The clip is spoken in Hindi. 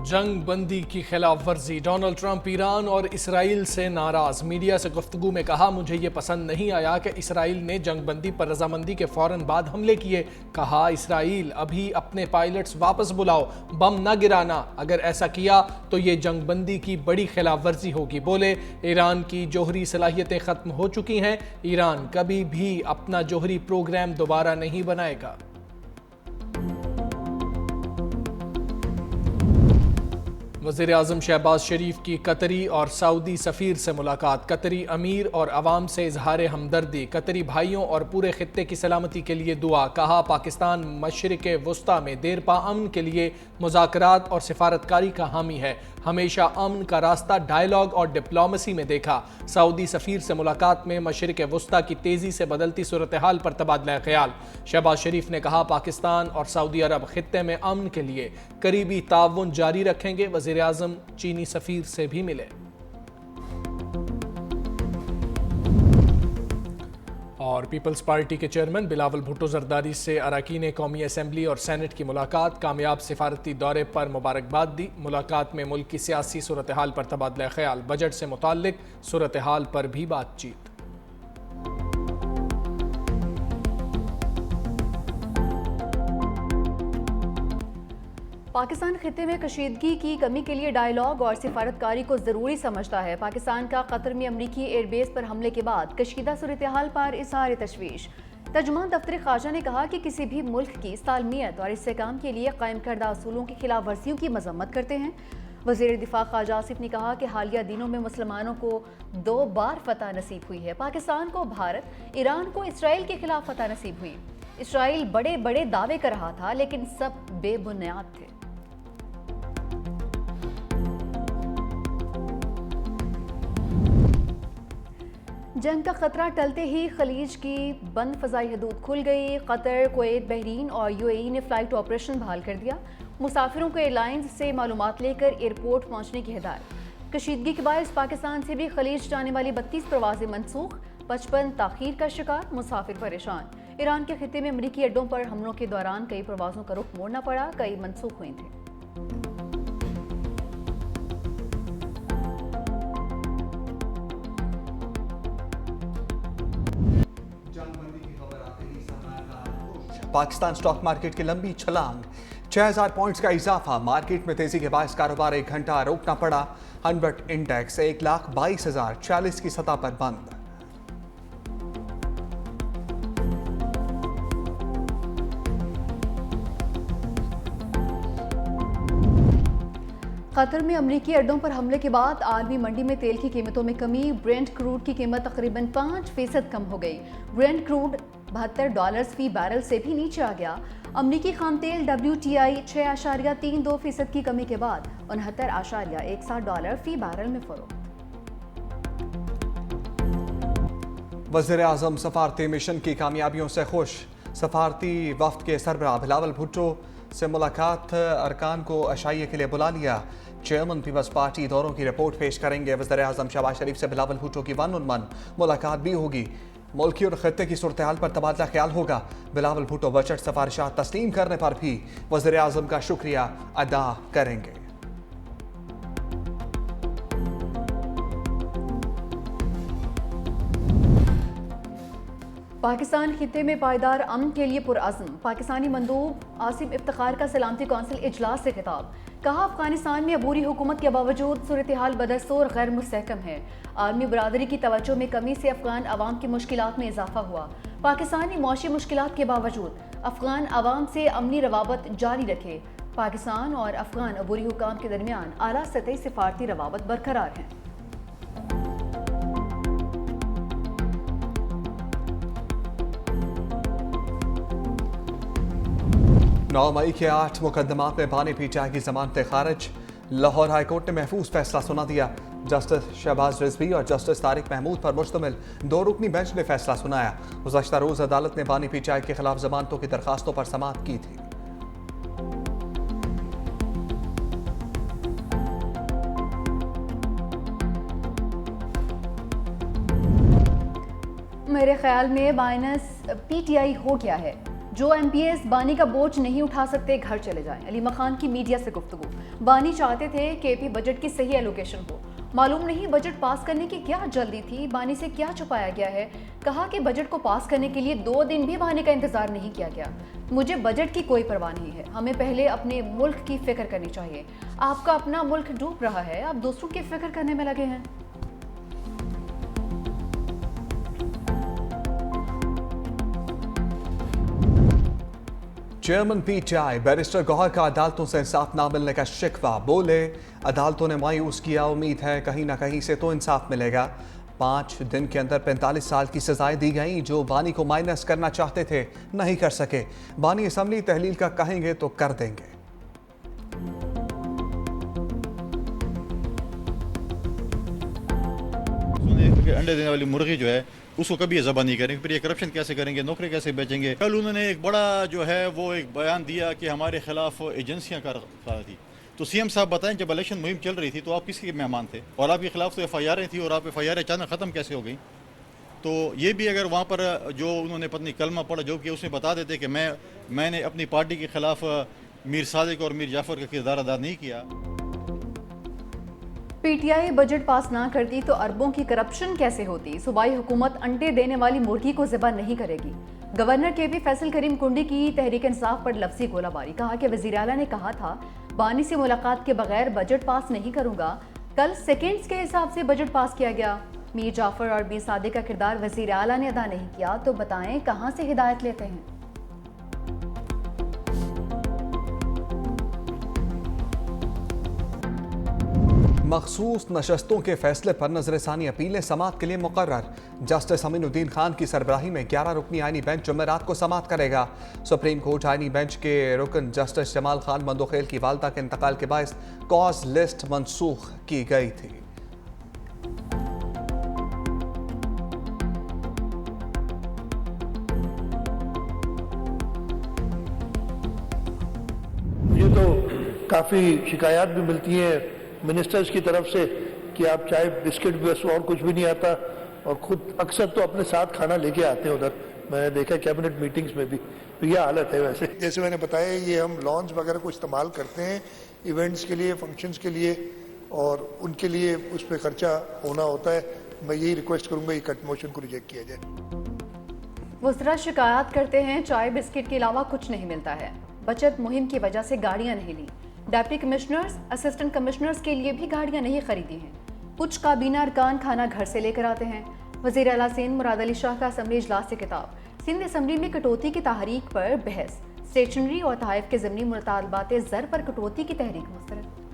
जंग बंदी की खिलाफ वर्जी। डोनाल्ड ट्रंप ईरान और इसराइल से नाराज। मीडिया से गुफ्तगू में कहा, मुझे ये पसंद नहीं आया कि इसराइल ने जंग बंदी पर रजामंदी के फौरन बाद हमले किए। कहा, इसराइल अभी अपने पायलट्स वापस बुलाओ, बम न गिराना। अगर ऐसा किया तो ये जंग बंदी की बड़ी खिलाफ वर्जी होगी। बोले, ईरान की जोहरी सलाहियतें खत्म हो चुकी हैं। ईरान कभी भी अपना जोहरी प्रोग्राम दोबारा नहीं बनाएगा। वज़ीर आज़म शहबाज शरीफ की कतरी और सऊदी सफ़ीर से मुलाकात। कतरी अमीर और अवाम से इजहार हमदर्दी। कतरी भाइयों और पूरे खित्ते की सलामती के लिए दुआ। कहा, पाकिस्तान मशरिक़ वुस्ता में देरपा अमन के लिए मुज़ाकरात और सिफारतकारी का हामी है। हमेशा अमन का रास्ता डायलॉग और डिप्लोमेसी में देखा। सऊदी सफ़ीर से मुलाकात में मशरिक़ वुस्ता की तेज़ी से बदलती सूरत हाल पर तबादला ख्याल। शहबाज शरीफ ने कहा, पाकिस्तान और सऊदी अरब खित्ते में अमन के लिए करीबी ताउन जारी रखेंगे। वज़ीर आज़म चीनी सफ़ीर से भी मिले। और पीपल्स पार्टी के चेयरमैन बिलावल भुट्टो जरदारी से अरकान कौमी असम्बली और सेनेट की मुलाकात। कामयाब सिफारती दौरे पर मुबारकबाद दी। मुलाकात में मुल्क की सियासी सूरत हाल पर तबादला ख्याल। बजट से मुताल्लिक सूरत हाल पर भी बातचीत। पाकिस्तान खित्ते में कशीदगी की कमी के लिए डायलॉग और सिफारतकारी को ज़रूरी समझता है। पाकिस्तान का कतर में अमरीकी एयरबेस पर हमले के बाद कशीदा सूरत हाल पर इज़हार तशवीश। तर्जुमान दफ्तर ख़ारजा ने कहा कि किसी भी मुल्क की सालमियत और इस्तेहकाम के लिए कायम करदा असूलों की खिलाफ वर्जियों की मजम्मत करते हैं। वज़ीर दिफा ख्वाजा आसिफ ने कहा कि हालिया दिनों में मुसलमानों को 2 बार फतह नसीब हुई है। पाकिस्तान को भारत, ईरान को इसराइल के खिलाफ फतह नसीब हुई। इसराइल बड़े बड़े दावे कर रहा था, लेकिन सब बेबुनियाद थे। जंग का खतरा टलते ही खलीज की बंद फ़ज़ाई हदूद खुल गई। कतर, कुवैत, बहरीन और यूएई ने फ़्लाइट ऑपरेशन बहाल कर दिया। मुसाफिरों को एयरलाइंस से मालूमात लेकर एयरपोर्ट पहुंचने की हिदायत। कशीदगी के बायस पाकिस्तान से भी खलीज जाने वाली 32 प्रवासें मनसूख। 55 ताख़ीर का शिकार, मुसाफिर परेशान। ईरान के खित्ते में अमरीकी अड्डों पर हमलों के दौरान कई प्रवासों का रुख मोड़ना पड़ा, कई मनसूख हुए थे। पाकिस्तान स्टॉक मार्केट की लंबी छलांग, 6000 पॉइंट्स का इजाफा। मार्केट में तेजी के बायस कारोबार 1 घंटा रोकना पड़ा। हनवर्ट इंडेक्स 1,22,040 की सतह पर बंद। कतर में अमरीकी अड्डों पर हमले के बाद आलमी मंडी में तेल की कीमतों में कमी। ब्रेंट क्रूड की कीमत तकरीबन 5% कम हो गई। ब्रेंट क्रूड $72 फी बैरल से भी नीचे आ गया। अमरीकी खाम तेल WTI 6.32% की कमी के बाद $69.61 फी बैरल में फरोख्त। वज़ीर आज़म सफारती मिशन की कामयाबियों से खुश। सफारती वफ्द के सरबराह बिलावल भुट्टो से मुलाकात। अरकान को अशाइये के लिए बुला लिया। चेयरमैन पीपल्स पार्टी दौरों की रिपोर्ट पेश करेंगे। वज़ीर आज़म शहबाज शरीफ से बिलावल भुट्टो की वन-ऑन-वन मुलाकात भी होगी। मुल्की और खित्ते की सूरत हाल पर तबादला ख्याल होगा। बिलावल भुट्टो बजट सिफारिशात तस्लीम करने पर भी वज़ीर आज़म का शुक्रिया अदा करेंगे। पाकिस्तान खित्ते में पायदार अमन के लिए पुरअज़्म। पाकिस्तानी मंदूब आसिम इफ्तिखार का सलामती कौंसिल इजलास से खिताब। कहा, अफगानिस्तान में अबूरी हुकूमत के बावजूद सूरत हाल बदस्तूर गैर मुस्तहकम है। आलमी बरादरी की तवज्जो में कमी से अफगान अवाम की मुश्किलात में इजाफा हुआ। पाकिस्तानी मौशी मुश्किलात के बावजूद अफगान अवाम से अमनी रवाबत जारी रखे। पाकिस्तान और अफगान अबूरी हुकाम के दरमियान आला सतही सिफारती रवाबत बरकरार है। 9 मई के 8 मुकदमात में बानी पीटीआई की जमानतें खारिज। लाहौर हाईकोर्ट ने महफूज फैसला सुना दिया। जस्टिस शहबाज रिजवी और जस्टिस तारिक महमूद पर मुश्तमिल 2 रुकनी बेंच ने फैसला सुनाया। गुज़श्ता रोज अदालत ने बानी पीटीआई के खिलाफ जमानतों की दरखास्तों पर समाअत की थी। मेरे ख्याल में माइनस पीटीआई हो गया है। जो MPs बानी का बोझ नहीं उठा सकते घर चले जाएं। अली मखान की मीडिया से गुफ्तगू। बानी चाहते थे KP बजट की सही एलोकेशन हो, मालूम नहीं बजट पास करने की क्या जल्दी थी, बानी से क्या छुपाया गया है। कहा कि बजट को पास करने के लिए 2 दिन भी बानी का इंतजार नहीं किया गया। मुझे बजट की कोई परवाह नहीं है, हमें पहले अपने मुल्क की फिक्र करनी चाहिए। आपका अपना मुल्क डूब रहा है, आप दूसरों की फिक्र करने में लगे हैं। चेयरमैन PTI बैरिस्टर गौहर का अदालतों से इंसाफ ना मिलने का शिकवा। बोले अदालतों ने मायूस किया, उम्मीद है कहीं ना कहीं से तो इंसाफ मिलेगा। 5 दिन के अंदर 45 साल की सजाएं दी गई। जो बानी को माइनस करना चाहते थे नहीं कर सके। बानी असम्बली तहलील का कहेंगे तो कर देंगे। अंडे देने वाली मुर्गी जो है उसको कभी ज़बह नहीं करेंगे, फिर ये करप्शन कैसे करेंगे, नौकरी कैसे बेचेंगे। कल उन्होंने एक बड़ा जो है वो एक बयान दिया कि हमारे खिलाफ एजेंसियां कर थी। तो CM साहब बताएं, जब इलेक्शन मुहिम चल रही थी तो आप किसके मेहमान थे, और आपके खिलाफ तो FIR थी, और आप FIR अचानक ख़त्म कैसे हो गई। तो ये भी अगर वहाँ पर जो उन्होंने पत्नी कलमा पढ़ा जो कि उसमें बता देते कि मैंने अपनी पार्टी के खिलाफ मीर सादिक और मीर जाफ़र का किरदार अदा नहीं किया। PTI बजट पास ना करती तो अरबों की करप्शन कैसे होती। सूबाई हुकूमत अंडे देने वाली मुर्गी को ज़िबा नहीं करेगी। गवर्नर KP फैसल करीम कुंडी की तहरीक इंसाफ पर लफ्जी गोलाबारी। कहा कि वज़ीर आला ने कहा था बानी से मुलाकात के बगैर बजट पास नहीं करूंगा। कल सेकेंड्स के हिसाब से बजट पास किया गया। मीर जाफ़र और मीर सादिक का किरदार वज़ीर आला ने अदा नहीं किया, तो बताएं कहाँ से हिदायत लेते हैं। मखसूस नशस्तों के फैसले पर नजरसानी अपीलें समात के लिए मुकर्रर। जस्टिस अमीनुद्दीन खान की सरबराही में 11 रुकनी आईनी बेंच जुमेरात को समात करेगा। सुप्रीम कोर्ट आईनी बेंच के रुकन जस्टिस जमाल खान मंदोखेल की वालदा के इंतकाल के बायस कॉज लिस्ट मनसूख की गई थी। मुझे तो काफ़ी शिकायत भी मिलती हैं मिनिस्टर्स की तरफ से कि आप चाय बिस्किट बस और कुछ भी नहीं आता, और खुद अक्सर तो अपने साथ खाना लेके आते हैं उधर। मैंने देखा कैबिनेट मीटिंग्स में भी, तो यह हालत है। वैसे जैसे मैंने बताया, ये हम लॉन्च वगैरह को इस्तेमाल करते हैं इवेंट्स के लिए, फंक्शंस के लिए, और उनके लिए उस पर खर्चा होना होता है। मैं यही रिक्वेस्ट करूँगा ये कट मोशन को रिजेक्ट किया जाए। वज़रा शिकायत करते हैं चाय बिस्किट के अलावा कुछ नहीं मिलता है। बचत मुहिम की वजह से गाड़ियां नहीं ली। डिप्टी कमिश्नर्स, असिस्टेंट कमिश्नर्स के लिए भी गाड़ियां नहीं खरीदी हैं। कुछ काबीना अरकान खाना घर से लेकर आते हैं। वज़ीर आला सिंध मुराद अली शाह का असम्बली इजलास से खिताब। सिंध असम्बली में कटौती की तहरीक पर बहस। स्टेशनरी और तहफ़ के ज़मीनी मुतालबात ज़र पर कटौती की तहरीक मुस्तरद।